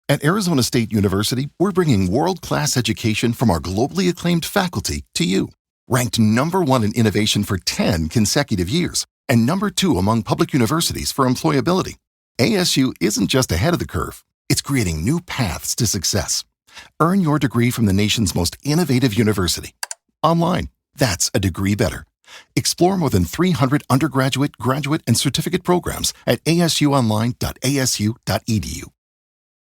At Arizona State University, we're bringing world-class education from our globally acclaimed faculty to you. Ranked #1 in innovation for 10 consecutive years and #2 among public universities for employability, ASU isn't just ahead of the curve, it's creating new paths to success. Earn your degree from the nation's most innovative university. Online, that's a degree better. Explore more than 300 undergraduate, graduate, and certificate programs at asuonline.asu.edu.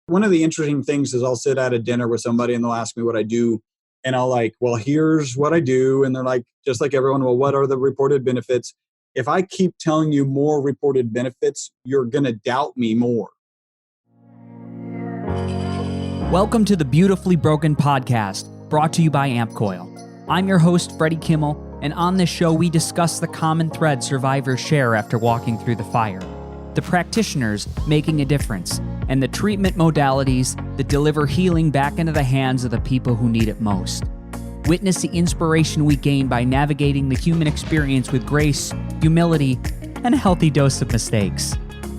One of the interesting things is I'll sit at a dinner with somebody and they'll ask me what I do. And I'll like, well, here's what I do. And they're like, just like everyone, well, what are the reported benefits? If I keep telling you more reported benefits, you're going to doubt me more. Welcome to the Beautifully Broken podcast, brought to you by AmpCoil. I'm your host, Freddie Kimmel, and on this show, we discuss the common thread survivors share after walking through the fire, the practitioners making a difference, and the treatment modalities that deliver healing back into the hands of the people who need it most. Witness the inspiration we gain by navigating the human experience with grace, humility, and a healthy dose of mistakes.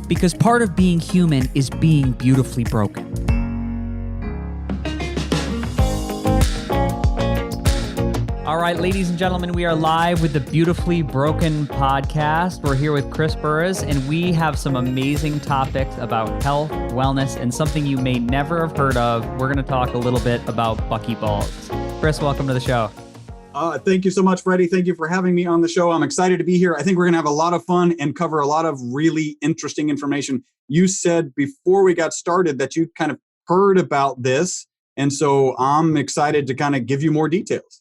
Because part of being human is being beautifully broken. All right, ladies and gentlemen, we are live with the Beautifully Broken podcast. We're here with Chris Burres, and we have some amazing topics about health, wellness, and something you may never have heard of. We're going to talk a little bit about buckyballs. Chris, welcome to the show. Thank you so much, Freddie. Thank you for having me on the show. I'm excited to be here. I think we're going to have a lot of fun and cover a lot of really interesting information. You said before we got started that you kind of heard about this, and so I'm excited to kind of give you more details.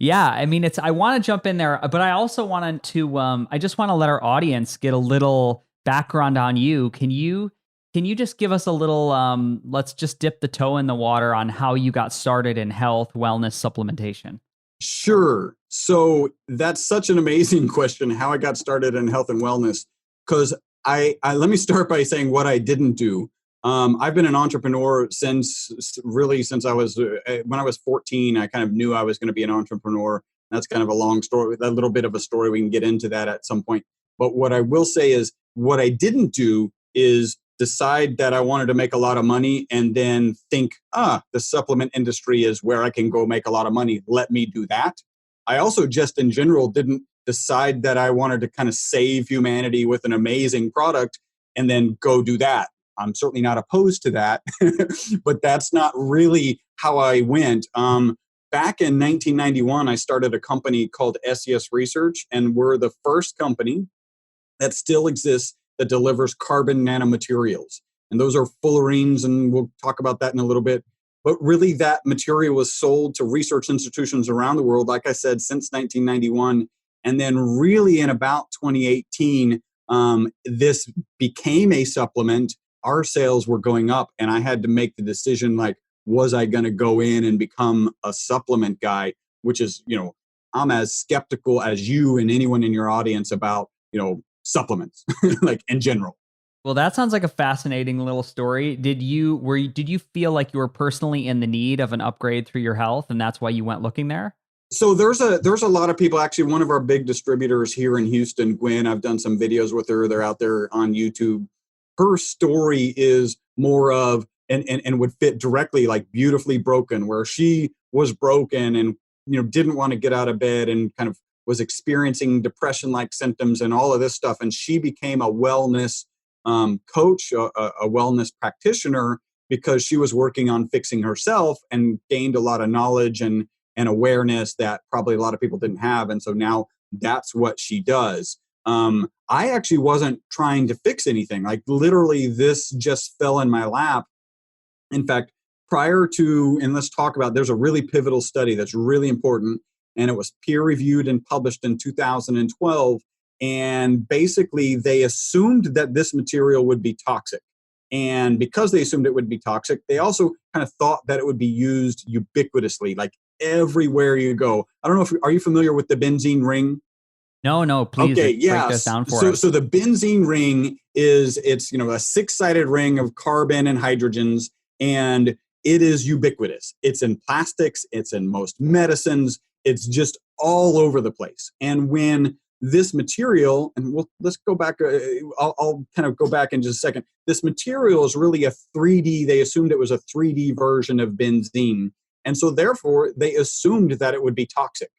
Yeah, I mean, I want to jump in there, but I also wanted to, I just want to let our audience get a little background on you. Can you just give us a little, let's just dip the toe in the water on how you got started in health, wellness, supplementation? Sure. So that's such an amazing question, how I got started in health and wellness, because I let me start by saying what I didn't do. I've been an entrepreneur since I was, when I was 14, I kind of knew I was going to be an entrepreneur. That's kind of a long story, a little bit of a story. We can get into that at some point. But what I will say is what I didn't do is decide that I wanted to make a lot of money and then think, the supplement industry is where I can go make a lot of money. Let me do that. I also just in general didn't decide that I wanted to kind of save humanity with an amazing product and then go do that. I'm certainly not opposed to that, but that's not really how I went. Back in 1991, I started a company called SES Research, and we're the first company that still exists that delivers carbon nanomaterials. And those are fullerenes, and we'll talk about that in a little bit. But really, that material was sold to research institutions around the world, like I said, since 1991. And then really in about 2018, this became a supplement. Our sales were going up, and I had to make the decision, like, was I going to go in and become a supplement guy, which is, I'm as skeptical as you and anyone in your audience about, supplements, like in general. Well, that sounds like a fascinating little story. Did you feel like you were personally in the need of an upgrade through your health, and that's why you went looking there? So there's a lot of people. Actually, one of our big distributors here in Houston, Gwen, I've done some videos with her. They're out there on YouTube. Her story is more of, and would fit directly, like Beautifully Broken, where she was broken and, didn't want to get out of bed and kind of was experiencing depression-like symptoms and all of this stuff. And she became a wellness coach, a wellness practitioner, because she was working on fixing herself and gained a lot of knowledge and awareness that probably a lot of people didn't have. And so now that's what she does. I actually wasn't trying to fix anything. Like literally this just fell in my lap. In fact, prior to, and let's talk about, there's a really pivotal study that's really important, and it was peer reviewed and published in 2012. And basically they assumed that this material would be toxic. And because they assumed it would be toxic, they also kind of thought that it would be used ubiquitously, like everywhere you go. I don't know are you familiar with the benzene ring? No, please. Okay, break this down for us. So the benzene ring it's a six-sided ring of carbon and hydrogens, and it is ubiquitous. It's in plastics, it's in most medicines, it's just all over the place. And when this material, and let's go back, I'll kind of go back in just a second. This material is really a 3D, they assumed it was a 3D version of benzene. And so therefore, they assumed that it would be toxic.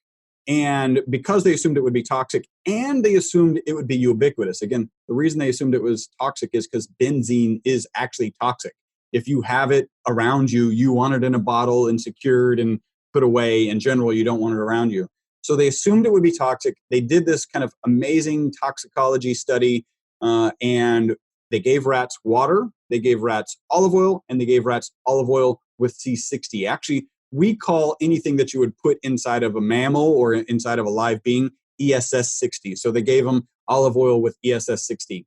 And because they assumed it would be toxic and they assumed it would be ubiquitous, again, the reason they assumed it was toxic is because benzene is actually toxic. If you have it around you, you want it in a bottle and secured and put away. In general, you don't want it around you. So they assumed it would be toxic. They did this kind of amazing toxicology study, and they gave rats water, they gave rats olive oil, and they gave rats olive oil with C60. Actually, we call anything that you would put inside of a mammal or inside of a live being ESS 60. So they gave them olive oil with ESS 60.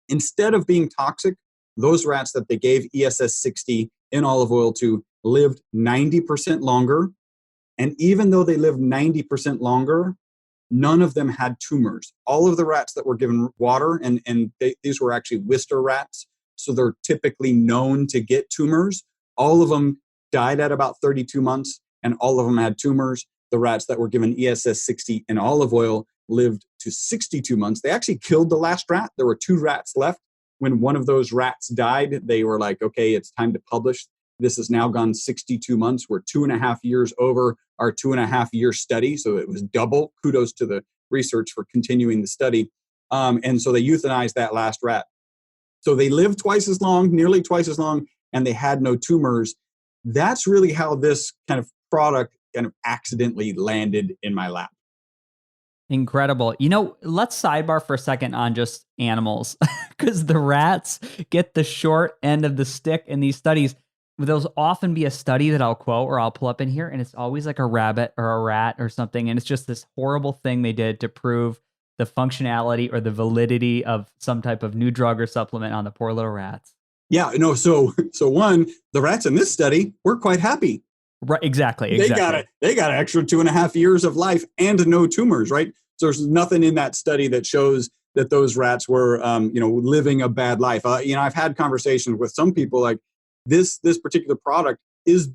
Instead of being toxic, those rats that they gave ESS 60 in olive oil to lived 90% longer. And even though they lived 90% longer, none of them had tumors. All of the rats that were given water, and these were actually Wistar rats, so they're typically known to get tumors. All of them died at about 32 months, and all of them had tumors. The rats that were given ESS 60 and olive oil lived to 62 months. They actually killed the last rat. There were 2 rats left. When one of those rats died, they were like, okay, it's time to publish. This has now gone 62 months. We're 2.5 years over our 2.5-year study. So it was double. Kudos to the research for continuing the study. And so they euthanized that last rat. So they lived twice as long, nearly twice as long, and they had no tumors. That's really how this kind of product kind of accidentally landed in my lap. Incredible. Let's sidebar for a second on just animals, because the rats get the short end of the stick in these studies. There'll often be a study that I'll quote or I'll pull up in here, and it's always like a rabbit or a rat or something. And it's just this horrible thing they did to prove the functionality or the validity of some type of new drug or supplement on the poor little rats. Yeah, no. So one, the rats in this study were quite happy. Right, exactly. They got an extra 2.5 years of life and no tumors, right? So there's nothing in that study that shows that those rats were, living a bad life. I've had conversations with some people like this particular product is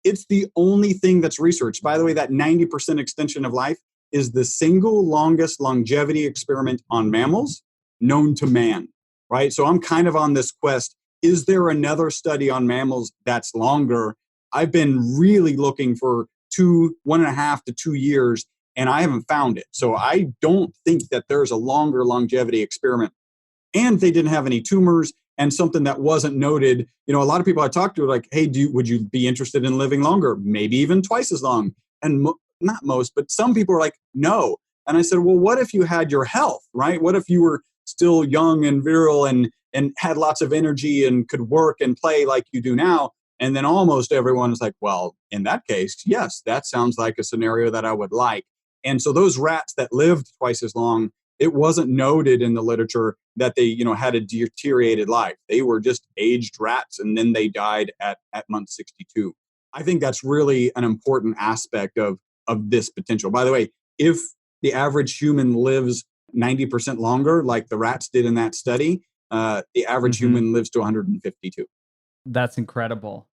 it's the only thing that's researched. By the way, that 90% extension of life is the single longest longevity experiment on mammals known to man, right? So I'm kind of on this quest. Is there another study on mammals that's longer? I've been really looking for 1.5 to 2 years, and I haven't found it. So I don't think that there's a longer longevity experiment. And they didn't have any tumors, and something that wasn't noted. A lot of people I talked to are like, hey, would you be interested in living longer? Maybe even twice as long. And not most, but some people are like, no. And I said, well, what if you had your health, right? What if you were still young and virile and had lots of energy and could work and play like you do now? And then almost everyone is like, well, in that case, yes, that sounds like a scenario that I would like. And so those rats that lived twice as long, it wasn't noted in the literature that they, had a deteriorated life. They were just aged rats, and then they died at month 62. I think that's really an important aspect of this potential. By the way, if the average human lives 90% longer, like the rats did in that study, the average human lives to 152. That's incredible.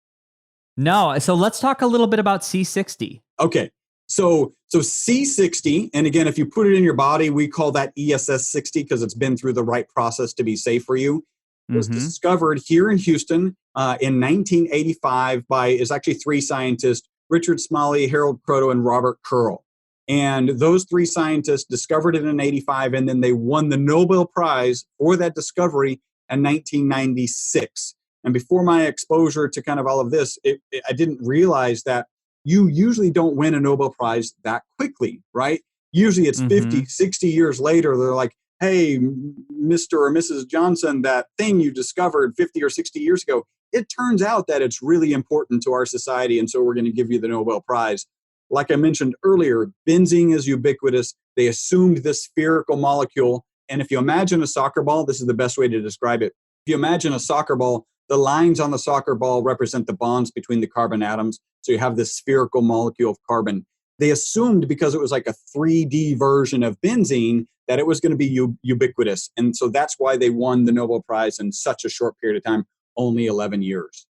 No, so let's talk a little bit about C60. Okay. So C60, and again, if you put it in your body, we call that ESS 60 because it's been through the right process to be safe for you. It was discovered here in Houston in 1985 is actually 3 scientists, Richard Smalley, Harold Croto, and Robert Curl. And those 3 scientists discovered it in 85, and then they won the Nobel Prize for that discovery in 1996. And before my exposure to kind of all of this, I didn't realize that you usually don't win a Nobel Prize that quickly, right? Usually it's 50, 60 years later, they're like, hey, Mr. or Mrs. Johnson, that thing you discovered 50 or 60 years ago, it turns out that it's really important to our society, and so we're going to give you the Nobel Prize. Like I mentioned earlier, benzene is ubiquitous. They assumed this spherical molecule, and if you imagine a soccer ball, this is the best way to describe it. If you imagine a soccer ball, the lines on the soccer ball represent the bonds between the carbon atoms. So you have this spherical molecule of carbon. They assumed because it was like a 3D version of benzene that it was going to be ubiquitous. And so that's why they won the Nobel Prize in such a short period of time, only 11 years.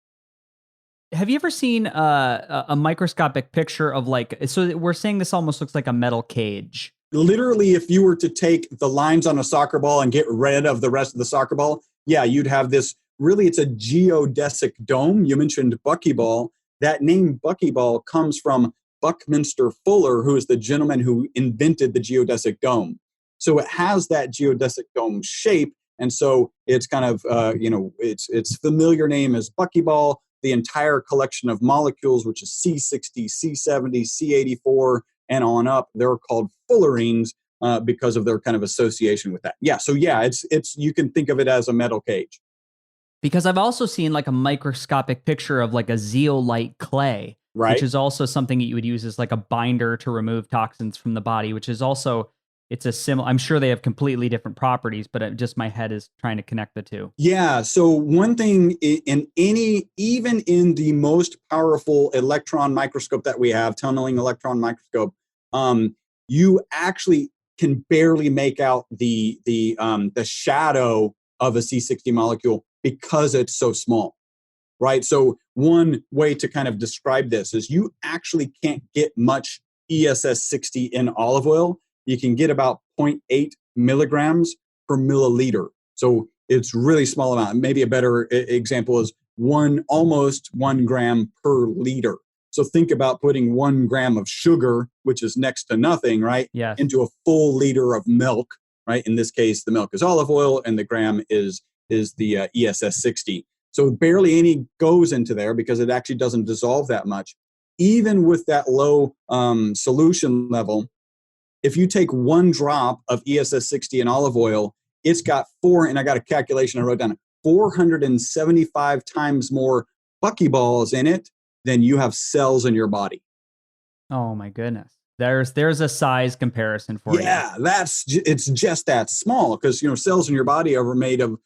Have you ever seen a microscopic picture of so we're saying this almost looks like a metal cage. literally, if you were to take the lines on a soccer ball and get rid of the rest of the soccer ball, yeah, you'd have this, really, it's a geodesic dome. You mentioned buckyball. That name buckyball comes from Buckminster Fuller, who is the gentleman who invented the geodesic dome. So it has that geodesic dome shape. And so it's kind of, its familiar name is buckyball. The entire collection of molecules, which is C60, C70, C84, and on up, they're called fullerenes because of their kind of association with that. Yeah, so yeah, it's you can think of it as a metal cage. Because I've also seen like a microscopic picture of like a zeolite clay, Right. which is also something that you would use as like a binder to remove toxins from the body, which is also, it's a similar, I'm sure they have completely different properties, but just my head is trying to connect the two. Yeah, so one thing even in the most powerful electron microscope that we have, tunneling electron microscope, you actually can barely make out the shadow of a C60 molecule because it's so small, right? So one way to kind of describe this is you actually can't get much ESS60 in olive oil. You can get about 0.8 milligrams per milliliter. So it's really small amount. Maybe a better example is almost 1 gram per liter. So think about putting 1 gram of sugar, which is next to nothing, right? Yes. Into a full liter of milk, right? In this case, the milk is olive oil and the gram is the ESS60. So barely any goes into there because it actually doesn't dissolve that much. Even with that low solution level, if you take 1 drop of ESS60 in olive oil, it's got and I got a calculation I wrote down, 475 times more buckyballs in it than you have cells in your body. Oh my goodness. There's a size comparison for you. Yeah, it's just that small because, cells in your body are made of,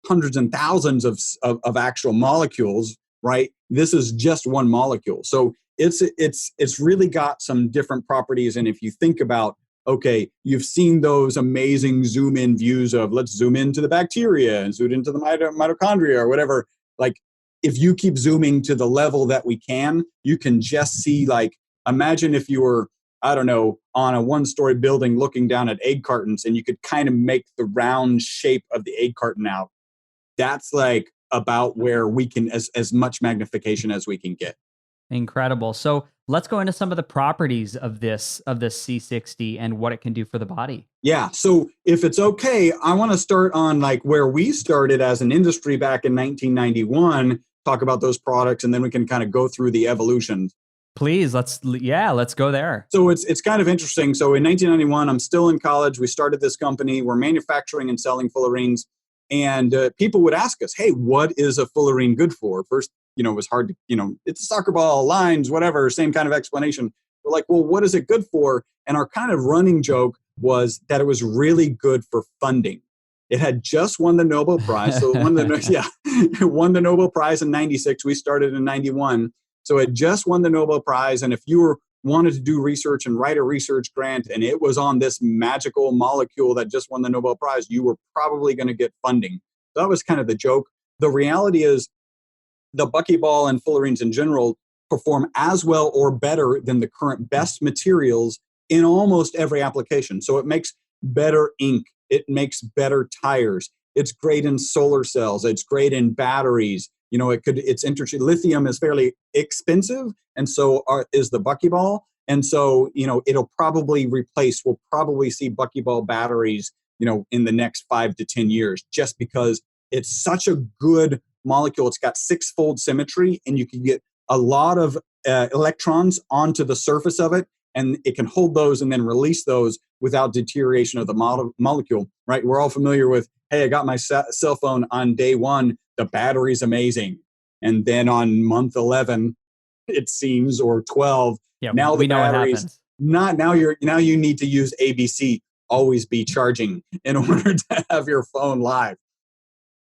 hundreds and thousands of actual molecules, right? This is just one molecule. So it's really got some different properties. And if you think about, okay, you've seen those amazing zoom in views of let's zoom into the bacteria and zoom into the mitochondria or whatever. Like if you keep zooming to the level that we can, you can just see, like, imagine if you were, I don't know, on a 1-story building looking down at egg cartons and you could kind of make the round shape of the egg carton out. That's like about where we can, as much magnification as we can get. Incredible. So let's go into some of the properties of this C60 and what it can do for the body. Yeah. So if it's okay, I want to start on like where we started as an industry back in 1991, talk about those products, and then we can kind of go through the evolution. Please, let's go there. So it's kind of interesting. So in 1991, I'm still in college. We started this company. We're manufacturing and selling fullerenes. And people would ask us, hey, what is a fullerene good for? First, it was hard to, it's a soccer ball, lines, whatever, same kind of explanation. We're like, well, what is it good for? And our kind of running joke was that it was really good for funding. It had just won the Nobel Prize. So it won it won the Nobel Prize in 96. We started in 91. So it just won the Nobel Prize. And if you wanted to do research and write a research grant and it was on this magical molecule that just won the Nobel Prize, you were probably going to get funding. That was kind of the joke. The reality is the buckyball and fullerenes in general perform as well or better than the current best materials in almost every application. So it makes better ink. It makes better tires. It's great in solar cells. It's great in batteries. It's interesting. Lithium is fairly expensive, and so is the buckyball. And so, it'll probably we'll probably see buckyball batteries, in the next 5 to 10 years, just because it's such a good molecule. It's got 6-fold symmetry, and you can get a lot of electrons onto the surface of it, and it can hold those and then release those without deterioration of the molecule, right? We're all familiar with, hey, I got my cell phone on day 1, the battery's amazing. And then on month 11, it seems, or 12, now the battery's not, now you need to use ABC, always be charging, in order to have your phone live.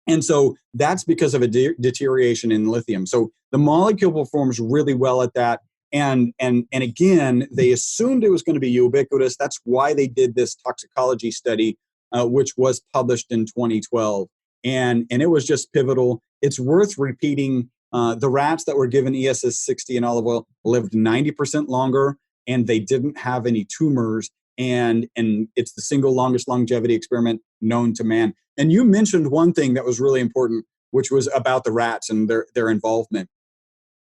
And so that's because of a deterioration in lithium. So the molecule performs really well at that. And again, they assumed it was going to be ubiquitous. That's why they did this toxicology study, which was published in 2012. And it was just pivotal. It's worth repeating. The rats that were given ESS60 in olive oil lived 90% longer, and they didn't have any tumors. and it's the single longest longevity experiment known to man. And you mentioned one thing that was really important, which was about the rats and their involvement.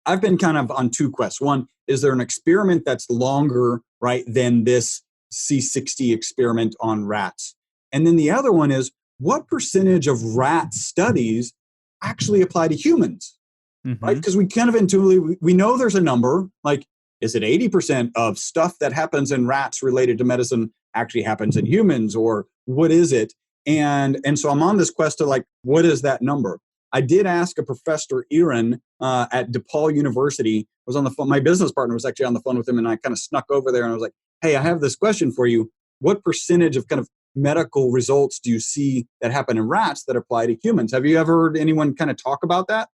I've been kind of on two quests. One, is there an experiment that's longer, right, than this C60 experiment on rats? And then the other one is, what percentage of rat studies actually apply to humans, right? Because we kind of intuitively, we know there's a number, like, is it 80% of stuff that happens in rats related to medicine actually happens in humans, or what is it? And so I'm on this quest to, like, what is that number? I did ask a professor, Aaron, at DePaul University. I was on the phone. My business partner was actually on the phone with him, and I kind of snuck over there and I was like, hey, I have this question for you. What percentage of kind of medical results do you see that happen in rats that apply to humans? Have you ever heard anyone kind of talk about that?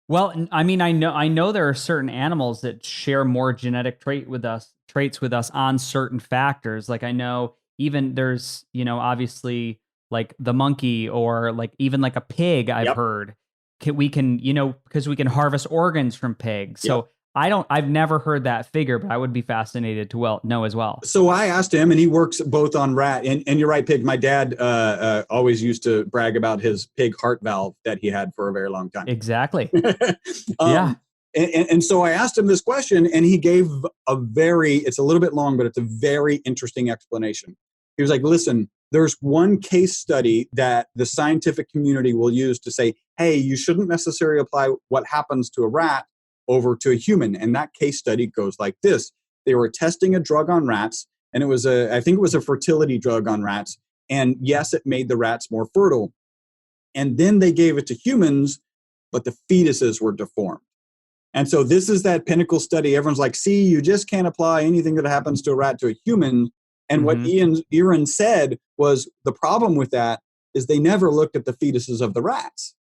Well, I mean, I know there are certain animals that share more genetic traits with us on certain factors. Like I know even there's, obviously like the monkey or like even like a pig, I've heard we can, because we can harvest organs from pigs. So I've never heard that figure, but I would be fascinated to know as well. So I asked him, and he works both on rat and you're right, pig. My dad always used to brag about his pig heart valve that he had for a very long time. Exactly. Yeah. And so I asked him this question, and he gave it's a little bit long, but it's a very interesting explanation. He was like, listen, there's one case study that the scientific community will use to say, hey, you shouldn't necessarily apply what happens to a rat over to a human. And that case study goes like this. They were testing a drug on rats, and I think it was a fertility drug on rats. And yes, it made the rats more fertile. And then they gave it to humans, but the fetuses were deformed. And so this is that pinnacle study. Everyone's like, see, you just can't apply anything that happens to a rat to a human. And what Aaron said was the problem with that is they never looked at the fetuses of the rats.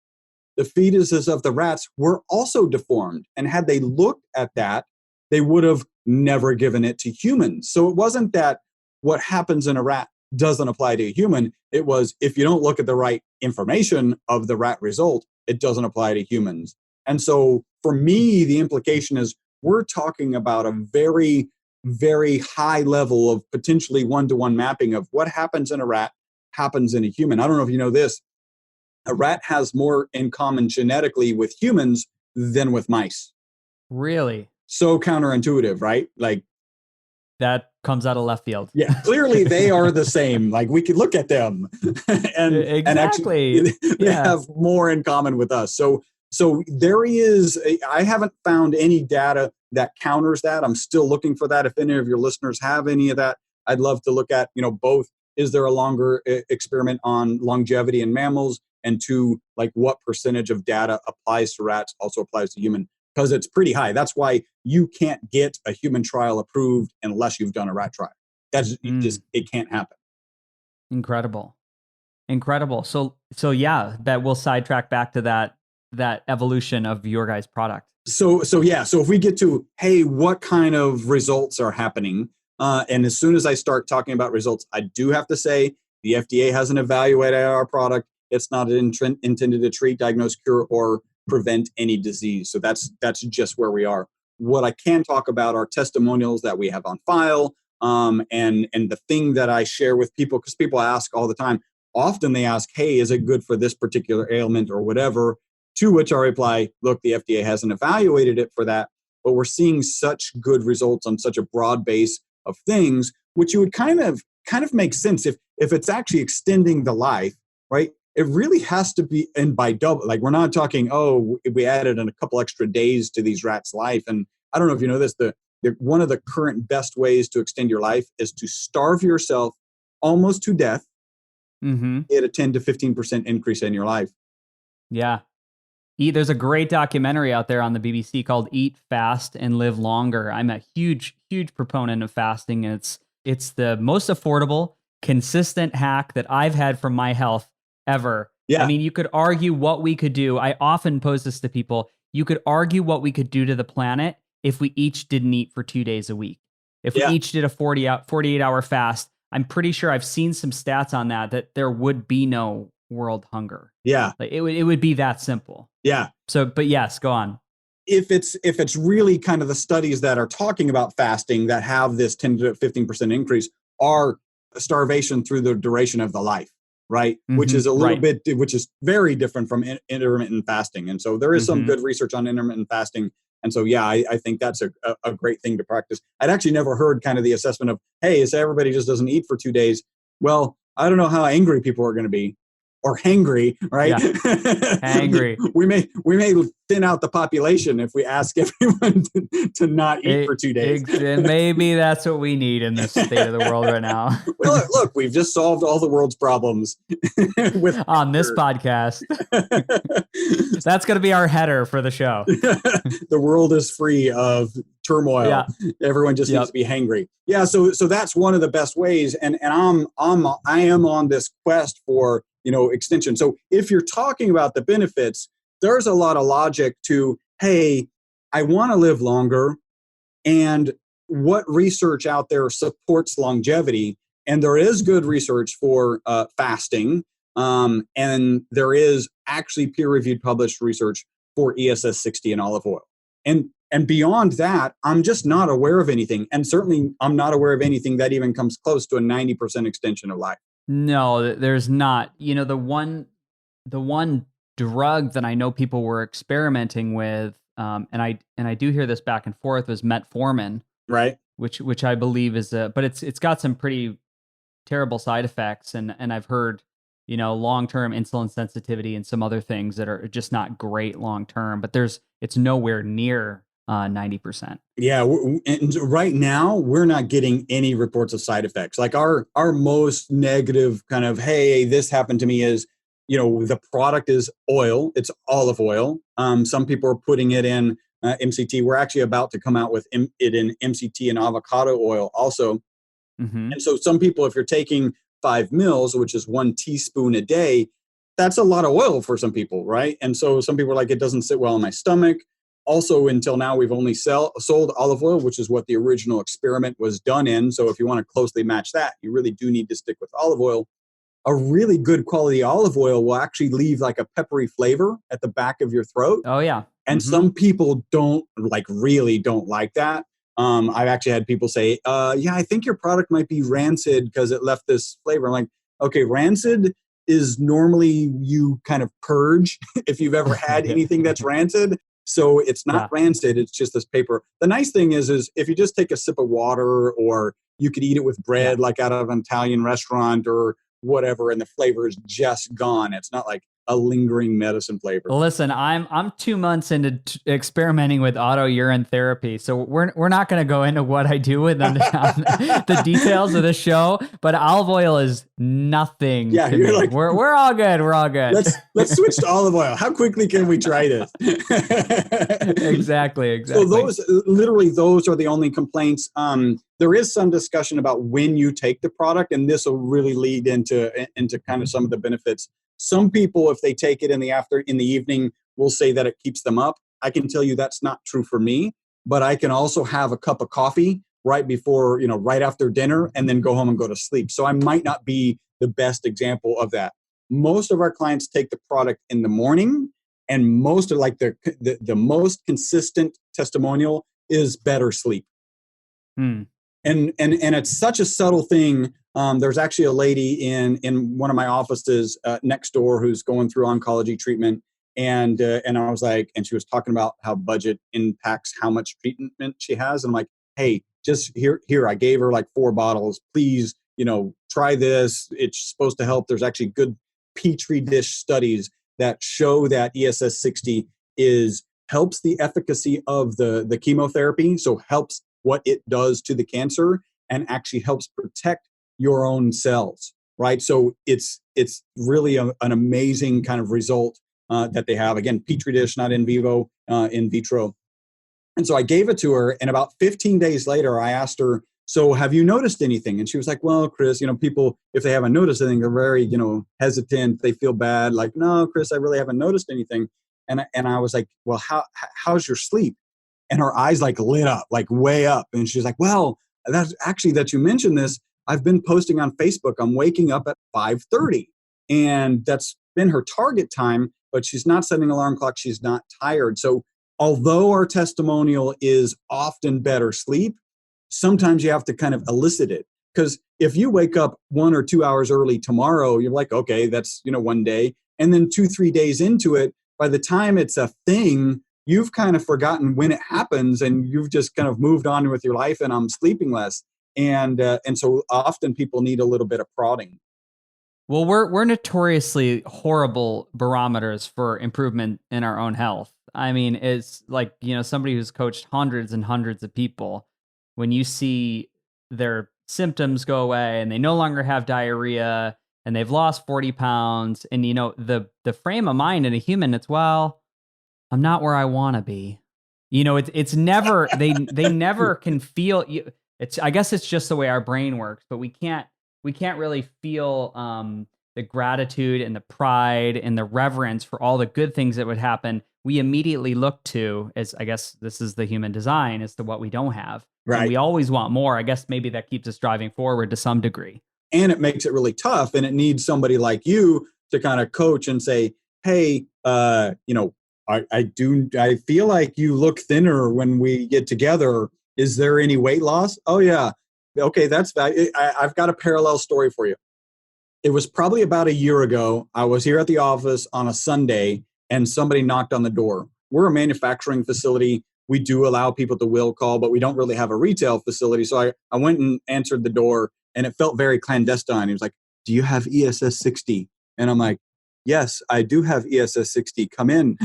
The fetuses of the rats were also deformed. And had they looked at that, they would have never given it to humans. So it wasn't that what happens in a rat doesn't apply to a human. It was, if you don't look at the right information of the rat result, it doesn't apply to humans. And so for me, the implication is we're talking about a very, very high level of potentially one-to-one mapping of what happens in a rat happens in a human. I don't know if you know this. A rat has more in common genetically with humans than with mice. Really? So counterintuitive, right? Like, that comes out of left field. Yeah, clearly they are the same. Like, we could look at them and exactly. And actually they have more in common with us. So there is, I haven't found any data that counters that. I'm still looking for that. If any of your listeners have any of that, I'd love to look at, both. Is there a longer experiment on longevity in mammals? And two, like, what percentage of data applies to rats also applies to human? Because it's pretty high. That's why you can't get a human trial approved unless you've done a rat trial. That's just, it can't happen. Incredible. So yeah, that will sidetrack back to that evolution of your guys' product. So if we get to, hey, what kind of results are happening? And as soon as I start talking about results, I do have to say the FDA hasn't evaluated our product. It's not intended to treat, diagnose, cure, or prevent any disease. So that's just where we are. What I can talk about are testimonials that we have on file, and the thing that I share with people, because people ask all the time. Often they ask, hey, is it good for this particular ailment or whatever? To which I reply, look, the FDA hasn't evaluated it for that, but we're seeing such good results on such a broad base of things, which you would kind of make sense if it's actually extending the life, right? It really has to be, and by double, like, we're not talking, oh, we added in a couple extra days to these rats' life. And I don't know if you know this, one of the current best ways to extend your life is to starve yourself almost to death, get a 10 to 15% increase in your life. Yeah. There's a great documentary out there on the BBC called Eat, Fast, and Live Longer. I'm a huge, huge proponent of fasting. And it's the most affordable, consistent hack that I've had for my health ever. Yeah. I mean, you could argue what we could do. I often pose this to people. You could argue what we could do to the planet if we each didn't eat for 2 days a week. If we each did a 48-hour fast, I'm pretty sure I've seen some stats on that there would be no world hunger. Yeah. Like it would be that simple. Yeah. So, but yes, go on. If it's really kind of the studies that are talking about fasting that have this 10 to 15% increase, are starvation through the duration of the life, right? Which is a little bit, which is very different from intermittent fasting. And so there is some good research on intermittent fasting. And so, yeah, I think that's a great thing to practice. I'd actually never heard kind of the assessment of, hey, so everybody just doesn't eat for 2 days. Well, I don't know how angry people are going to be. Or hangry, right? Yeah. Hangry. we may thin out the population if we ask everyone to not eat for 2 days. And maybe that's what we need in this state of the world right now. Well, look, we've just solved all the world's problems on this podcast. That's going to be our header for the show. The world is free of turmoil. Yeah. Everyone just needs to be hangry. Yeah. So that's one of the best ways. And I am on this quest for, extension. So if you're talking about the benefits, there's a lot of logic to, hey, I want to live longer, and what research out there supports longevity? And there is good research for fasting, and there is actually peer-reviewed published research for ESS 60 and olive oil. And beyond that, I'm just not aware of anything. And certainly I'm not aware of anything that even comes close to a 90% extension of life. No, there's not. The one drug that I know people were experimenting with, and I do hear this back and forth, was metformin, right? Which I believe is but it's got some pretty terrible side effects, and I've heard long-term insulin sensitivity and some other things that are just not great long-term. But it's nowhere near 90%. Yeah, and right now we're not getting any reports of side effects. Like our most negative kind of, hey, this happened to me is, the product is oil. It's olive oil. Some people are putting it in MCT. We're actually about to come out with it in MCT and avocado oil also. And so some people, if you're taking 5 mils, which is 1 teaspoon a day, that's a lot of oil for some people, right? And so some people are like, it doesn't sit well in my stomach. Also, until now, we've only sold olive oil, which is what the original experiment was done in. So if you want to closely match that, you really do need to stick with olive oil. A really good quality olive oil will actually leave like a peppery flavor at the back of your throat. Oh, yeah. And some people really don't like that. I've actually had people say, yeah, I think your product might be rancid because it left this flavor. I'm like, okay, rancid is normally you kind of purge if you've ever had anything that's rancid. So it's not rancid, it's just this paper. The nice thing is if you just take a sip of water, or you could eat it with bread, like out of an Italian restaurant or whatever, and the flavor is just gone. It's not like a lingering medicine flavor. Listen, I'm 2 months into experimenting with auto urine therapy, so we're not going to go into what I do with the details of the show. But olive oil is nothing. Yeah, you're like, we're all good. We're all good. Let's switch to olive oil. How quickly can we try this? Exactly. So those are the only complaints. There is some discussion about when you take the product, and this will really lead into kind of some of the benefits. Some people, if they take it in the evening, will say that it keeps them up. I can tell you that's not true for me, but I can also have a cup of coffee right before, right after dinner, and then go home and go to sleep. So I might not be the best example of that. Most of our clients take the product in the morning, and most of the most consistent testimonial is better sleep. And it's such a subtle thing. There's actually a lady in one of my offices next door who's going through oncology treatment, and I was like, and she was talking about how budget impacts how much treatment she has, and I'm like, hey, just here, I gave her like 4 bottles. Please, try this. It's supposed to help. There's actually good Petri dish studies that show that ESS 60 helps the efficacy of the chemotherapy, so helps what it does to the cancer, and actually helps protect your own cells, right? So it's really an amazing kind of result that they have. Again, Petri dish, not in vivo, in vitro. And so I gave it to her, and about 15 days later, I asked her, so have you noticed anything? And she was like, well, Chris, people, if they haven't noticed anything, they're very, hesitant. They feel bad. Like, no, Chris, I really haven't noticed anything. And I was like, well, how's your sleep? And her eyes like lit up, like way up. And she's like, well, that's actually that you mentioned this. I've been posting on Facebook. I'm waking up at 5:30, and that's been her target time, but she's not setting an alarm clock. She's not tired. So although our testimonial is often better sleep, sometimes you have to kind of elicit it. Because if you wake up 1 or 2 hours early tomorrow, you're like, okay, that's, one day. And then 2, 3 days into it, by the time it's a thing, you've kind of forgotten when it happens and you've just kind of moved on with your life, and I'm sleeping less. And so often people need a little bit of prodding. Well, we're notoriously horrible barometers for improvement in our own health. I mean, it's like, somebody who's coached hundreds and hundreds of people, when you see their symptoms go away and they no longer have diarrhea and they've lost 40 pounds, and the frame of mind in a human, it's, well, I'm not where I want to be. It's never, they never can feel you. I guess it's just the way our brain works, but we can't really feel the gratitude and the pride and the reverence for all the good things that would happen. We immediately look to, as I guess this is the human design, as to what we don't have. Right. And we always want more. I guess maybe that keeps us driving forward to some degree. And it makes it really tough. And it needs somebody like you to kind of coach and say, hey, I feel like you look thinner when we get together. Is there any weight loss? Oh, yeah. Okay, that's I've got a parallel story for you. It was probably about a year ago. I was here at the office on a Sunday, and somebody knocked on the door. We're a manufacturing facility. We do allow people to will call, but we don't really have a retail facility. So I went and answered the door, and it felt very clandestine. He was like, do you have ESS 60? And I'm like, yes, I do have ESS 60. Come in.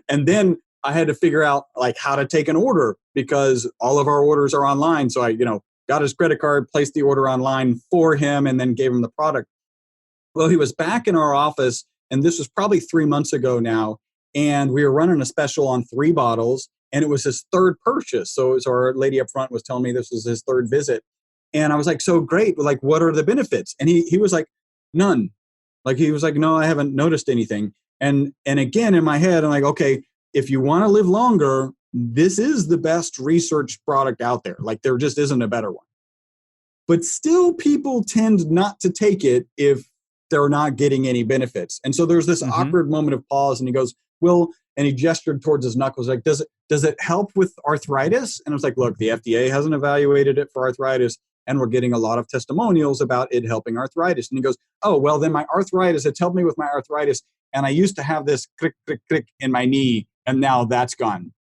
And then I had to figure out like how to take an order, because all of our orders are online. So I, got his credit card, placed the order online for him, and then gave him the product. Well, he was back in our office, and this was probably 3 months ago now, and we were running a special on 3 bottles, and it was his third purchase. So our lady up front was telling me this was his third visit. And I was like, so great. Like, what are the benefits? And he was like, none. Like, he was like, no, I haven't noticed anything. And again, in my head, I'm like, okay, if you want to live longer, this is the best research product out there. Like, there just isn't a better one. But still, people tend not to take it if they're not getting any benefits. And so there's this awkward moment of pause, and he goes, well, and he gestured towards his knuckles, like, does it help with arthritis? And I was like, look, the FDA hasn't evaluated it for arthritis, and we're getting a lot of testimonials about it helping arthritis. And he goes, oh, well, then my arthritis, it's helped me with my arthritis. And I used to have this click, click, click in my knee, and now that's gone.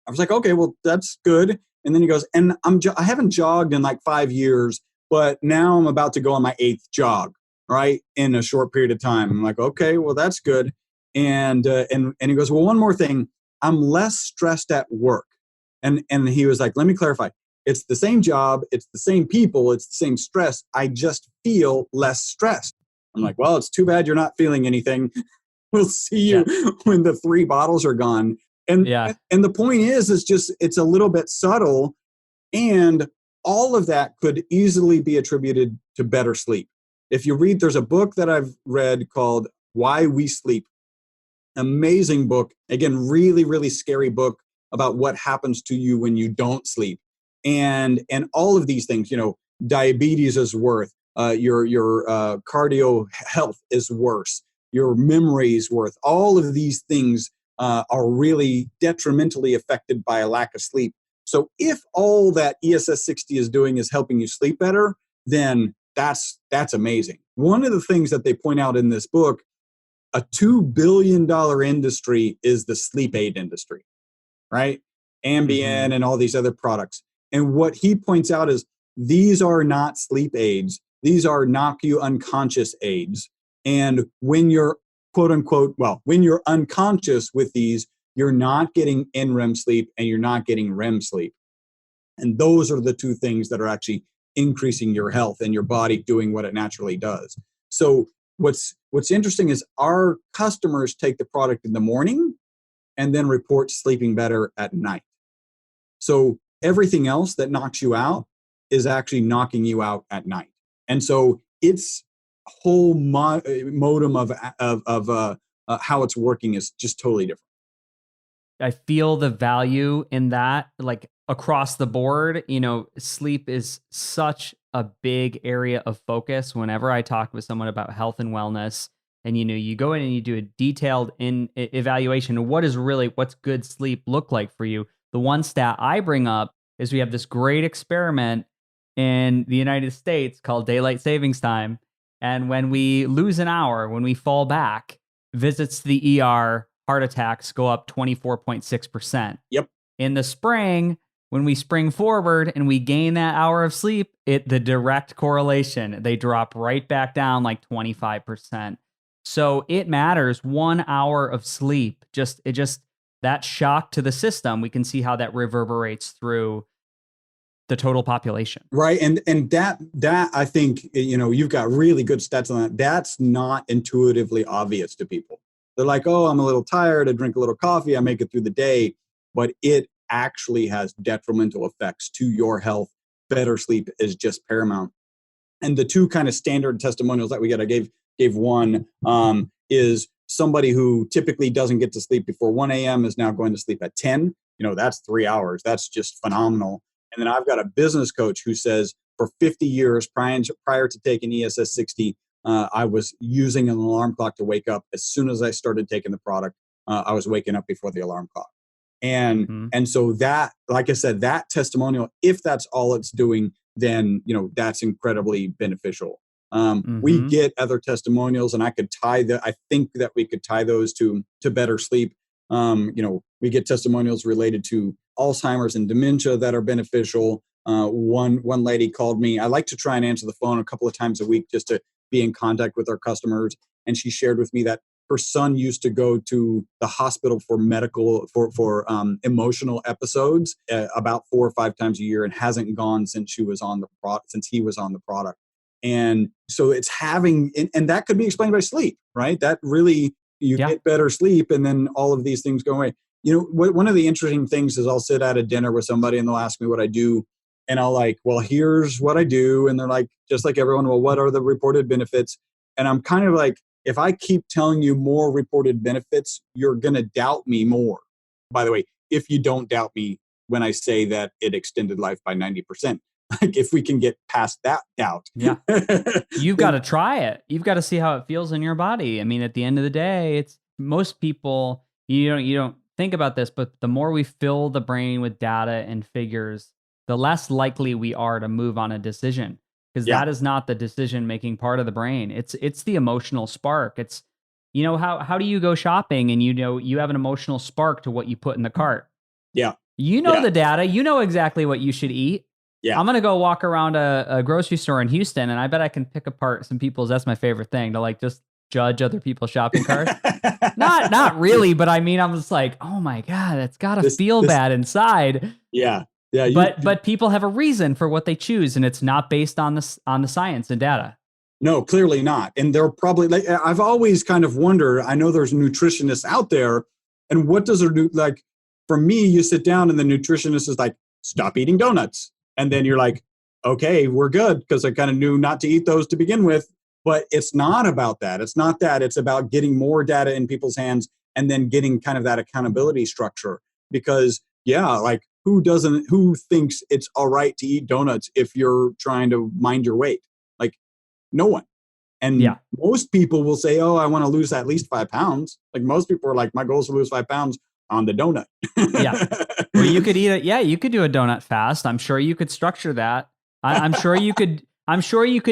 I was like, okay, well, that's good. And then he goes, and I haven't jogged in like 5 years, but now I'm about to go on my 8th jog, right, in a short period of time. I'm like, okay, well, that's good. And he goes, well, one more thing, I'm less stressed at work. And he was like, let me clarify. It's the same job, it's the same people, it's the same stress. I just feel less stressed. I'm like, well, it's too bad you're not feeling anything. We'll see you when the 3 bottles are gone. And the point is just, it's a little bit subtle, and all of that could easily be attributed to better sleep. If you read, there's a book that I've read called Why We Sleep. Amazing book. Again, really, really scary book about what happens to you when you don't sleep. And all of these things, diabetes is worse, your cardio health is worse, your memory is worse. All of these things are really detrimentally affected by a lack of sleep. So if all that ESS 60 is doing is helping you sleep better, then that's amazing. One of the things that they point out in this book, a $2 billion industry is the sleep aid industry, right? Ambien and all these other products. And what he points out is these are not sleep aids. These are knock you unconscious aids. And when you're quote unquote, well, when you're unconscious with these, you're not getting NREM sleep and you're not getting REM sleep. And those are the 2 things that are actually increasing your health and your body doing what it naturally does. So what's interesting is our customers take the product in the morning and then report sleeping better at night. So everything else that knocks you out is actually knocking you out at night. And so it's whole modem of how it's working is just totally different. I feel the value in that, like across the board. Sleep is such a big area of focus whenever I talk with someone about health and wellness. And you go in and you do a detailed evaluation of what's good sleep look like for you. The one stat I bring up is we have this great experiment in the United States called daylight savings time. And when we lose an hour, when we fall back, visits to the ER, heart attacks go up 24.6%. Yep. In the spring, when we spring forward and we gain that hour of sleep, the direct correlation, they drop right back down like 25%. So it matters. 1 hour of sleep, just that shock to the system, we can see how that reverberates through the total population. Right. And that I think, you've got really good stats on that. That's not intuitively obvious to people. They're like, oh, I'm a little tired. I drink a little coffee. I make it through the day. But it actually has detrimental effects to your health. Better sleep is just paramount. And the two kind of standard testimonials that we get, I gave one, is somebody who typically doesn't get to sleep before 1 a.m. is now going to sleep at 10. That's 3 hours. That's just phenomenal. And then I've got a business coach who says for 50 years prior to taking ESS 60, I was using an alarm clock to wake up. As soon as I started taking the product, I was waking up before the alarm clock. And so that, like I said, that testimonial, if that's all it's doing, then, that's incredibly beneficial. We get other testimonials, and I think that we could tie those to better sleep. We get testimonials related to Alzheimer's and dementia that are beneficial. One lady called me. I like to try and answer the phone a couple of times a week just to be in contact with our customers. And she shared with me that her son used to go to the hospital for emotional episodes about 4 or 5 times a year, and hasn't gone since he was on the product. And so it's having, and that could be explained by sleep, right? That really, get better sleep, and then all of these things go away. One of the interesting things is I'll sit at a dinner with somebody and they'll ask me what I do. And I'll like, well, here's what I do. And they're like, just like everyone, well, what are the reported benefits? And I'm kind of like, if I keep telling you more reported benefits, you're going to doubt me more. By the way, if you don't doubt me when I say that it extended life by 90%, like if we can get past that doubt. Yeah. You've got to try it. You've got to see how it feels in your body. I mean, at the end of the day, it's most people, you don't think about this, but the more we fill the brain with data and figures, the less likely we are to move on a decision. Because that is not the decision-making part of the brain. It's the emotional spark. It's, how do you go shopping and you have an emotional spark to what you put in the cart? Yeah. The data. You know exactly what you should eat. Yeah. I'm going to go walk around a grocery store in Houston, and I bet I can pick apart some people's, that's my favorite thing, to like just judge other people's shopping carts. Not really, but I mean, I'm just like, oh my God, it's got to feel bad inside. Yeah. Yeah, but people have a reason for what they choose, and it's not based on the science and data. No, clearly not. And they're probably like, I've always kind of wondered, I know there's nutritionists out there, and what does like, for me, you sit down and the nutritionist is like, stop eating donuts. And then you're like, okay, we're good, because I kind of knew not to eat those to begin with. But it's not about that. It's not that. It's about getting more data in people's hands and then getting kind of that accountability structure. Because like, who thinks it's all right to eat donuts if you're trying to mind your weight? Like, no one. And most people will say, oh, I want to lose at least 5 pounds. Like, most people are like, my goal is to lose 5 pounds on the donut. Well, you could eat it. Yeah, you could do a donut fast. I'm sure you could structure that. I'm sure you could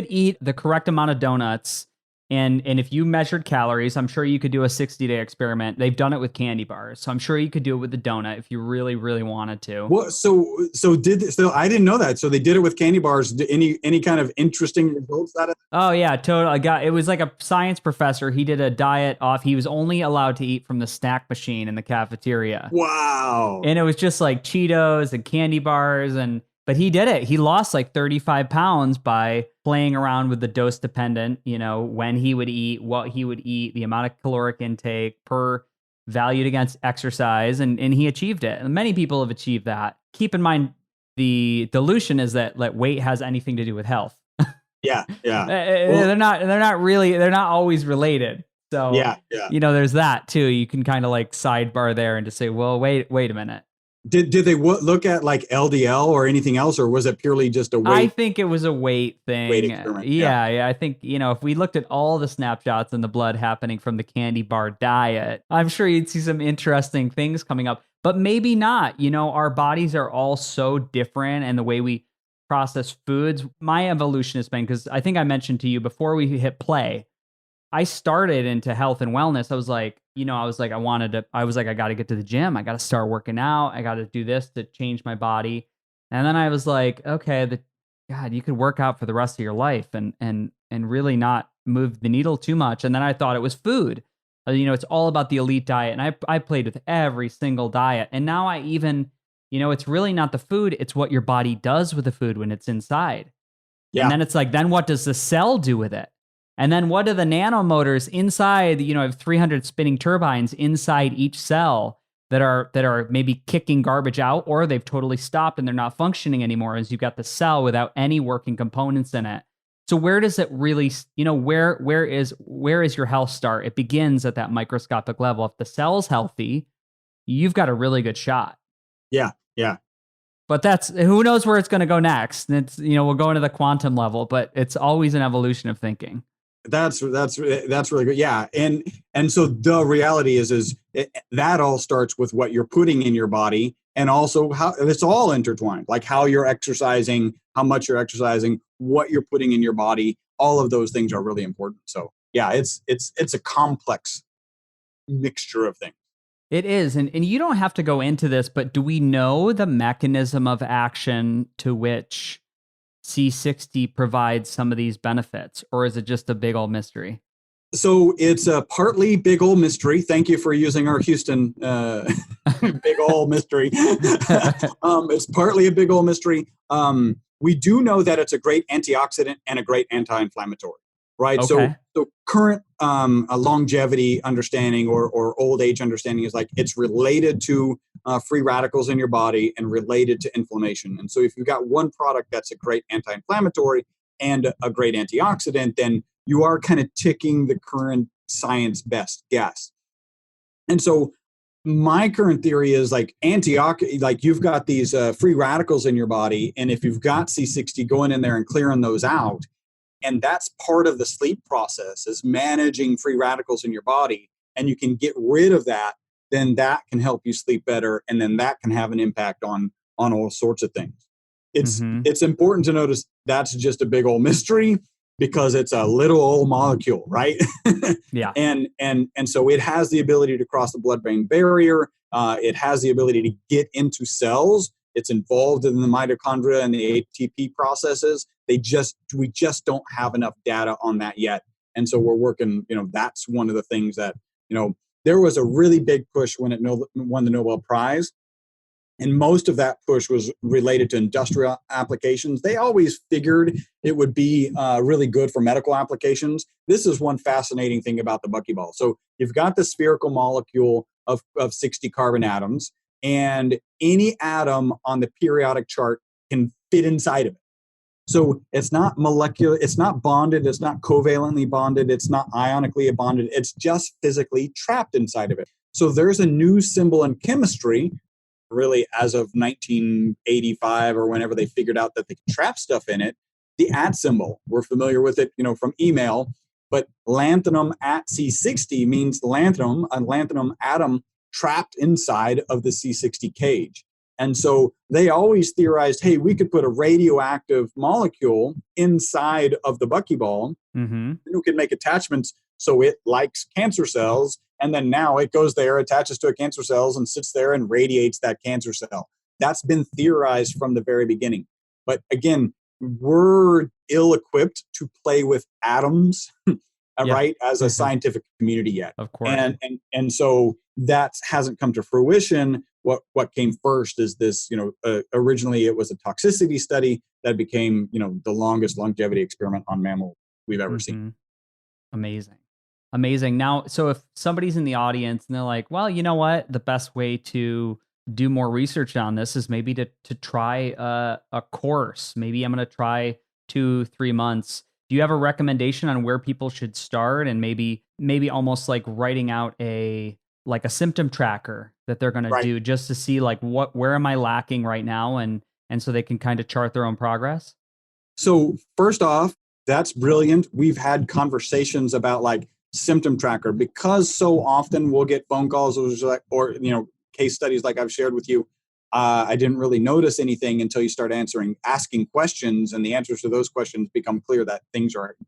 eat the correct amount of donuts. And if you measured calories, I'm sure you could do a 60-day experiment. They've done it with candy bars. So I'm sure you could do it with the donut if you really, really wanted to. Well, so I didn't know that. So they did it with candy bars. Any kind of interesting results out of it? Oh yeah, totally. It was like a science professor. He did a diet off. He was only allowed to eat from the snack machine in the cafeteria. Wow. And it was just like Cheetos and candy bars but he did it. He lost like 35 pounds by playing around with the dose dependent, when he would eat, what he would eat, the amount of caloric intake per valued against exercise. And he achieved it. And many people have achieved that. Keep in mind, the delusion is that weight has anything to do with health. Yeah. They're not always related. So, there's that too. You can kind of like sidebar there and just say, well, wait a minute. Did they look at like LDL or anything else, or was it purely just a weight? I think it was a weight thing. Weight experiment. Yeah. I think, if we looked at all the snapshots in the blood happening from the candy bar diet, I'm sure you'd see some interesting things coming up, but maybe not. Our bodies are all so different, and the way we processed foods, my evolution has been, because I think I mentioned to you before we hit play, I started into health and wellness. I was like, I got to get to the gym. I got to start working out. I got to do this to change my body. And then I was like, okay, God, you could work out for the rest of your life and really not move the needle too much. And then I thought it was food. It's all about the elite diet. And I played with every single diet. And now I even, it's really not the food. It's what your body does with the food when it's inside. Yeah. And then it's like, then what does the cell do with it? And then what do the nanomotors inside, I have 300 spinning turbines inside each cell that are maybe kicking garbage out, or they've totally stopped and they're not functioning anymore, as you've got the cell without any working components in it. So where does it really, where is your health start? It begins at that microscopic level. If the cell's healthy, you've got a really good shot. Yeah. But who knows where it's going to go next. It's, we'll go into the quantum level, but it's always an evolution of thinking. That's really good. Yeah. And so the reality is that all starts with what you're putting in your body, and also how it's all intertwined, like how you're exercising, how much you're exercising, what you're putting in your body. All of those things are really important. So yeah, it's a complex mixture of things. It is. And you don't have to go into this, but do we know the mechanism of action to which C60 provides some of these benefits, or is it just a big old mystery? So it's a partly big old mystery. Thank you for using our Houston big old mystery. It's partly a big old mystery. We do know that it's a great antioxidant and a great anti-inflammatory, right? Okay. So current longevity understanding or old age understanding is like it's related to free radicals in your body and related to inflammation. And so if you've got one product that's a great anti-inflammatory and a great antioxidant, then you are kind of ticking the current science best guess. And so my current theory is like like you've got these free radicals in your body, and if you've got C60, going in there and clearing those out, and that's part of the sleep process, is managing free radicals in your body, and you can get rid of that, then that can help you sleep better, and then that can have an impact on all sorts of things. It's important to notice that's just a big old mystery, because it's a little old molecule, right? Yeah. And so it has the ability to cross the blood-brain barrier. It has the ability to get into cells. It's involved in the mitochondria and the ATP processes. We just don't have enough data on that yet. And so we're working, that's one of the things that, there was a really big push when it won the Nobel Prize. And most of that push was related to industrial applications. They always figured it would be really good for medical applications. This is one fascinating thing about the buckyball. So you've got the spherical molecule of 60 carbon atoms, and any atom on the periodic chart can fit inside of it. So it's not molecular, it's not bonded, it's not covalently bonded, it's not ionically bonded, it's just physically trapped inside of it. So there's a new symbol in chemistry, really as of 1985 or whenever they figured out that they could trap stuff in it, the @ symbol. We're familiar with it, from email, but lanthanum at C60 means a lanthanum atom trapped inside of the C60 cage. And so they always theorized, hey, we could put a radioactive molecule inside of the buckyball, and we could make attachments so it likes cancer cells. And then now it goes there, attaches to a cancer cells, and sits there and radiates that cancer cell. That's been theorized from the very beginning. But again, we're ill-equipped to play with atoms, right, as a scientific community yet. Of course. And so that hasn't come to fruition. What came first is this, originally it was a toxicity study that became, the longest longevity experiment on mammals we've ever seen. Amazing. Now, so if somebody's in the audience and they're like, well, you know what? The best way to do more research on this is maybe to try a course. Maybe I'm going to try 2-3 months. Do you have a recommendation on where people should start, and maybe almost like writing out a symptom tracker that they're going to do just to see like where am I lacking right now, and so they can kind of chart their own progress? So first off, that's brilliant. We've had conversations about like symptom tracker, because so often we'll get phone calls or case studies like I've shared with you. I didn't really notice anything until you start asking questions, and the answers to those questions become clear that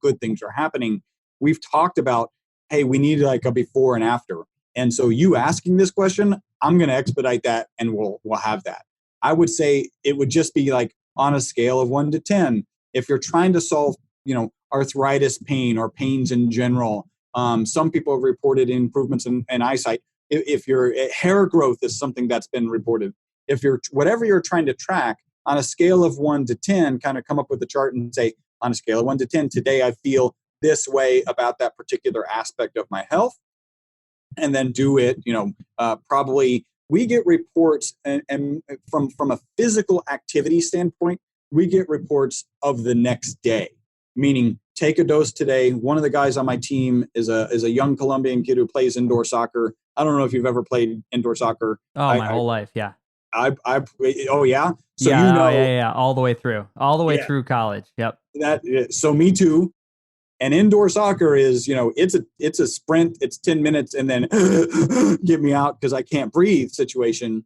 good things are happening. We've talked about, hey, we need like a before and after. And so you asking this question, I'm going to expedite that, and we'll have that. I would say it would just be like on a scale of 1 to 10. If you're trying to solve, arthritis pain or pains in general, some people have reported improvements in eyesight. If your hair growth is something that's been reported, if you're whatever you're trying to track on a scale of 1 to 10, kind of come up with a chart and say, on a scale of 1 to 10, today I feel this way about that particular aspect of my health, and then do it. Probably we get reports, and from a physical activity standpoint, we get reports of the next day, meaning take a dose today. One of the guys on my team is a young Colombian kid who plays indoor soccer. I don't know if you've ever played indoor soccer. Oh, my whole life, yeah. Oh yeah. So yeah, all the way through college. Yep. So me too. And indoor soccer is, it's a sprint. It's 10 minutes and then get me out because I can't breathe situation.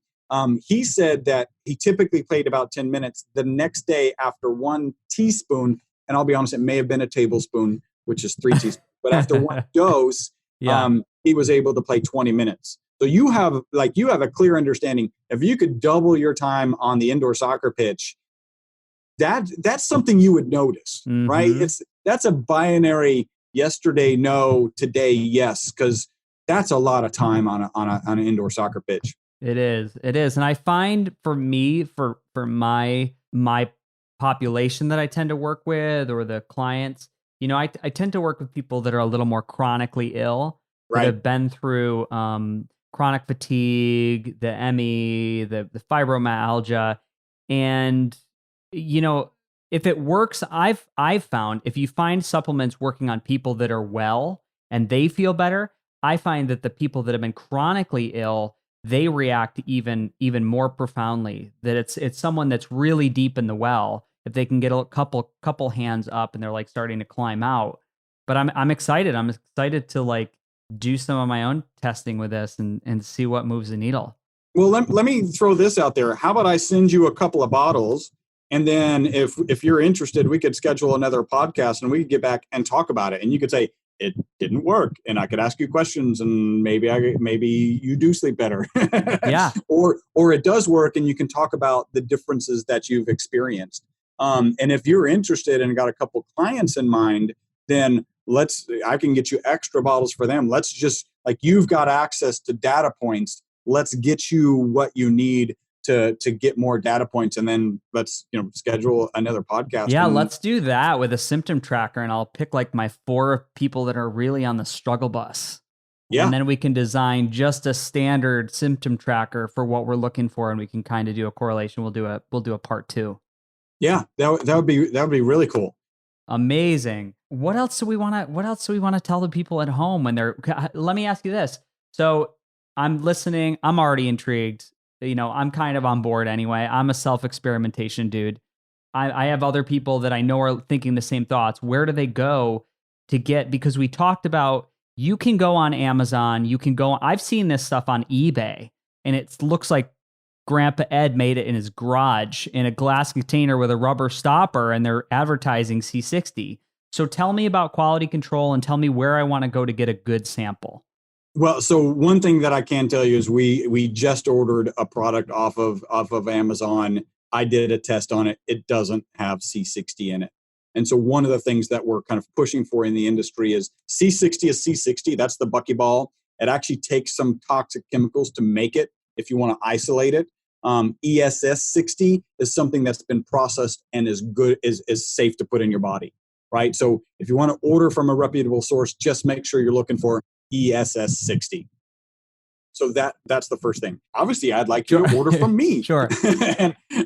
He said that he typically played about 10 minutes. The next day, after 1 teaspoon, and I'll be honest, it may have been a tablespoon, which is 3 teaspoons, but after 1 dose, he was able to play 20 minutes. So you have a clear understanding. If you could double your time on the indoor soccer pitch, that's something you would notice, right? That's a binary yesterday no, today yes, because that's a lot of time on an indoor soccer pitch. It is, and I find for me, for my population that I tend to work with, or the clients, I tend to work with people that are a little more chronically ill, right? That have been through chronic fatigue, the ME, the fibromyalgia, and if it works, I've found if you find supplements working on people that are well and they feel better, I find that the people that have been chronically ill, they react even more profoundly. That it's someone that's really deep in the well. If they can get a couple hands up and they're like starting to climb out. But I'm excited. I'm excited to like do some of my own testing with this and see what moves the needle. Well, let me throw this out there. How about I send you a couple of bottles? And then if you're interested, we could schedule another podcast and we could get back and talk about it. And you could say, it didn't work. And I could ask you questions and maybe you do sleep better. Yeah. Or it does work and you can talk about the differences that you've experienced. And if you're interested and got a couple clients in mind, then I can get you extra bottles for them. Let's just, like, you've got access to data points. Let's get you what you need to get more data points, and then let's schedule another podcast. Yeah, let's do that with a symptom tracker, and I'll pick like my 4 people that are really on the struggle bus. Yeah, and then we can design just a standard symptom tracker for what we're looking for, and we can kind of do a correlation. We'll do a part 2. Yeah, that would be really cool. Amazing. What else do we want to tell the people at home when they're? Let me ask you this. So I'm listening. I'm already intrigued. I'm kind of on board anyway. I'm a self-experimentation dude. I have other people that I know are thinking the same thoughts. Where do they go to get, because we talked about, you can go on Amazon, I've seen this stuff on eBay, and it looks like Grandpa Ed made it in his garage in a glass container with a rubber stopper, and they're advertising C60. So tell me about quality control and tell me where I want to go to get a good sample. Well, so one thing that I can tell you is we just ordered a product off of Amazon. I did a test on it. It doesn't have C60 in it. And so one of the things that we're kind of pushing for in the industry is C60 is C60. That's the buckyball. It actually takes some toxic chemicals to make it if you want to isolate it. ESS 60 is something that's been processed and is safe to put in your body, right? So if you want to order from a reputable source, just make sure you're looking for ESS 60. So that's the first thing. Obviously, I'd like you to order from me. Sure.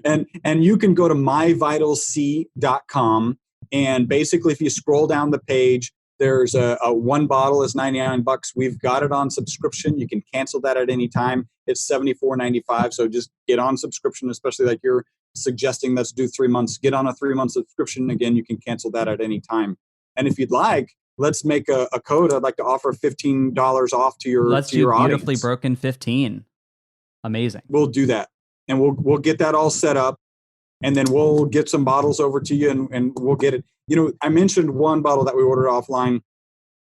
and you can go to myvitalc.com, and basically if you scroll down the page, there's a 1 bottle is $99. We've got it on subscription. You can cancel that at any time. It's $74.95. So just get on subscription, especially like you're suggesting, let's do 3 months. Get on a 3-month subscription. Again, you can cancel that at any time. And if you'd like, let's make a code. I'd like to offer $15 off to your Let's to your do Beautifully audience. Broken 15. Amazing. We'll do that. and we'll get that all set up, and then we'll get some bottles over to you, and we'll get it. I mentioned one bottle that we ordered offline.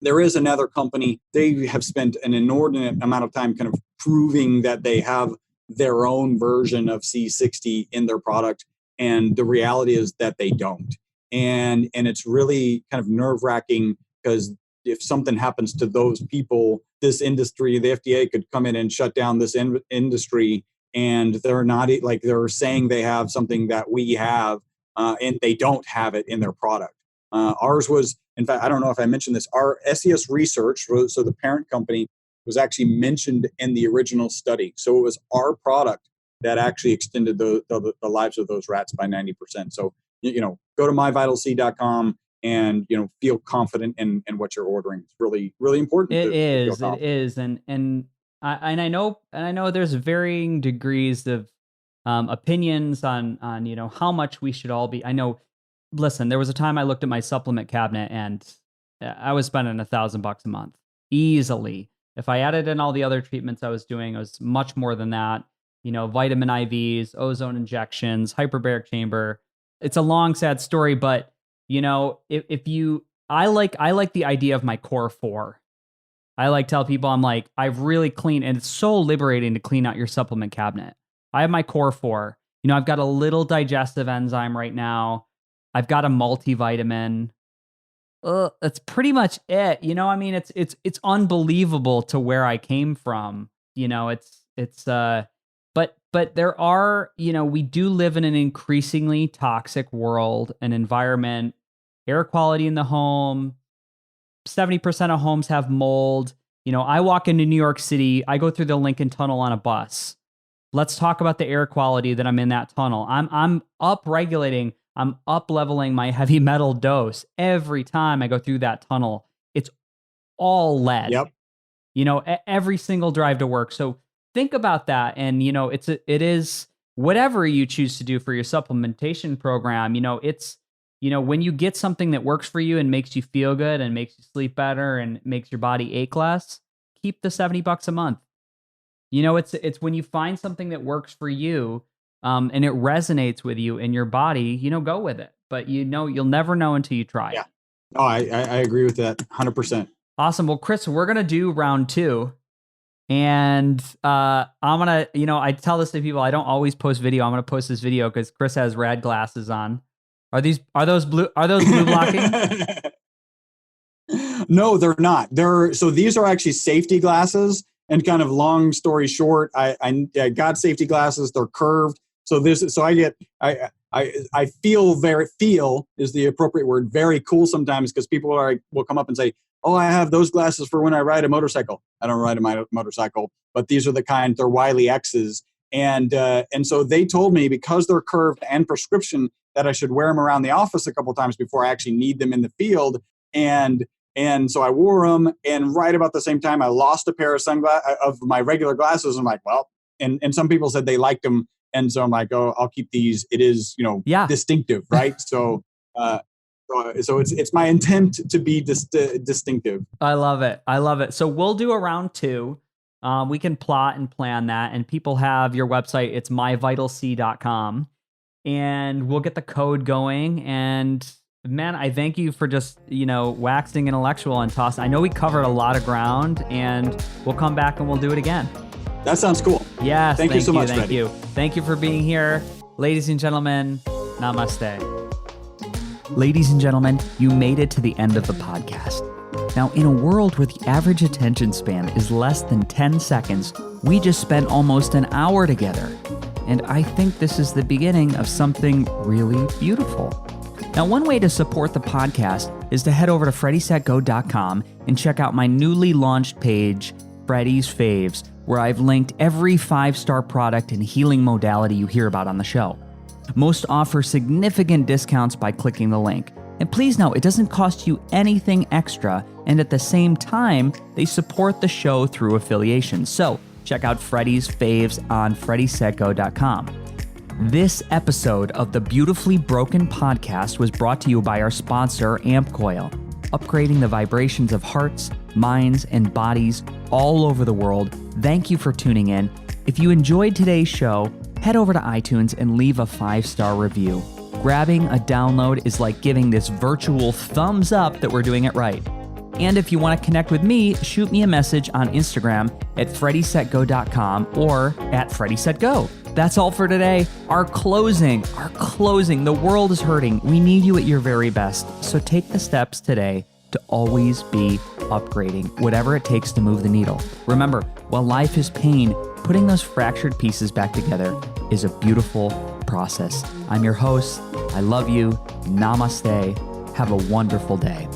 There is another company. They have spent an inordinate amount of time kind of proving that they have their own version of C60 in their product, and the reality is that they don't. And it's really kind of nerve-wracking, because if something happens to those people, this industry, the FDA could come in and shut down this industry, and they're not, like, they're saying they have something that we have, and they don't have it in their product. Ours was, in fact, I don't know if I mentioned this, our SES Research, so the parent company, was actually mentioned in the original study. So it was our product that actually extended the lives of those rats by 90%. So, go to myvitalc.com and, feel confident in what you're ordering. It's really, really important. It is. And I know there's varying degrees of opinions on, how much we should all be. I know, listen, there was a time I looked at my supplement cabinet and I was spending $1,000 a month easily. If I added in all the other treatments I was doing, it was much more than that. Vitamin IVs, ozone injections, hyperbaric chamber. It's a long, sad story, but I like the idea of my core four. I like tell people, I'm like, I've really cleaned, and it's so liberating to clean out your supplement cabinet. I have my core four. I've got a little digestive enzyme right now. I've got a multivitamin. That's pretty much it. It's unbelievable to where I came from. But there are, we do live in an increasingly toxic world, an environment, air quality in the home. 70% of homes have mold. I walk into New York City, I go through the Lincoln Tunnel on a bus. Let's talk about the air quality that I'm in that tunnel. I'm up-regulating, I'm up-leveling my heavy metal dose every time I go through that tunnel. It's all lead. Yep. Every single drive to work. So think about that. And, it is whatever you choose to do for your supplementation program. It's, when you get something that works for you and makes you feel good and makes you sleep better and makes your body ache less, keep the $70 a month. It's when you find something that works for you, and it resonates with you in your body, go with it. But you'll never know until you try. Yeah. Oh, I agree with that 100%. Awesome. Well, Chris, we're going to do round 2. And I'm going to, I tell this to people, I don't always post video. I'm going to post this video because Chris has rad glasses on. Are those blue blocking? No, they're not. So these are actually safety glasses. And kind of long story short, I got safety glasses. They're curved. So I feel is the appropriate word, very cool sometimes, because people will come up and say, oh, I have those glasses for when I ride a motorcycle. I don't ride a motorcycle, but these are the kind, they're Wiley X's. And so they told me, because they're curved and prescription, that I should wear them around the office a couple of times before I actually need them in the field. And so I wore them, and right about the same time, I lost a pair of my regular glasses. I'm like, well, and some people said they liked them. And so I'm like, oh, I'll keep these. It is, distinctive, right? So it's my intent to be distinctive. I love it. So we'll do a round 2. We can plot and plan that, and people have your website. It's myvitalc.com, and we'll get the code going. And man, I thank you for just, waxing intellectual and toss. I know we covered a lot of ground, and we'll come back and we'll do it again. That sounds cool. Yes. Thank you so much. Thank you. Thank you for being here. Ladies and gentlemen, namaste. Ladies and gentlemen, you made it to the end of the podcast. Now, in a world where the average attention span is less than 10 seconds, we just spent almost an hour together. And I think this is the beginning of something really beautiful. Now, one way to support the podcast is to head over to freddysatgo.com and check out my newly launched page, Freddy's Faves, where I've linked every 5-star product and healing modality you hear about on the show. Most offer significant discounts by clicking the link. And please know, it doesn't cost you anything extra, and at the same time, they support the show through affiliation. So check out Freddy's Faves on freddysatgo.com. This episode of the Beautifully Broken podcast was brought to you by our sponsor, AmpCoil, upgrading the vibrations of hearts, minds, and bodies all over the world. Thank you for tuning in. If you enjoyed today's show, head over to iTunes and leave a 5-star review. Grabbing a download is like giving this virtual thumbs up that we're doing it right. And if you want to connect with me, shoot me a message on Instagram at freddysetgo.com or at freddysetgo. That's all for today. Our closing. The world is hurting. We need you at your very best. So take the steps today to always be upgrading, whatever it takes to move the needle. Remember, while life is pain, putting those fractured pieces back together is a beautiful process. I'm your host. I love you. Namaste. Have a wonderful day.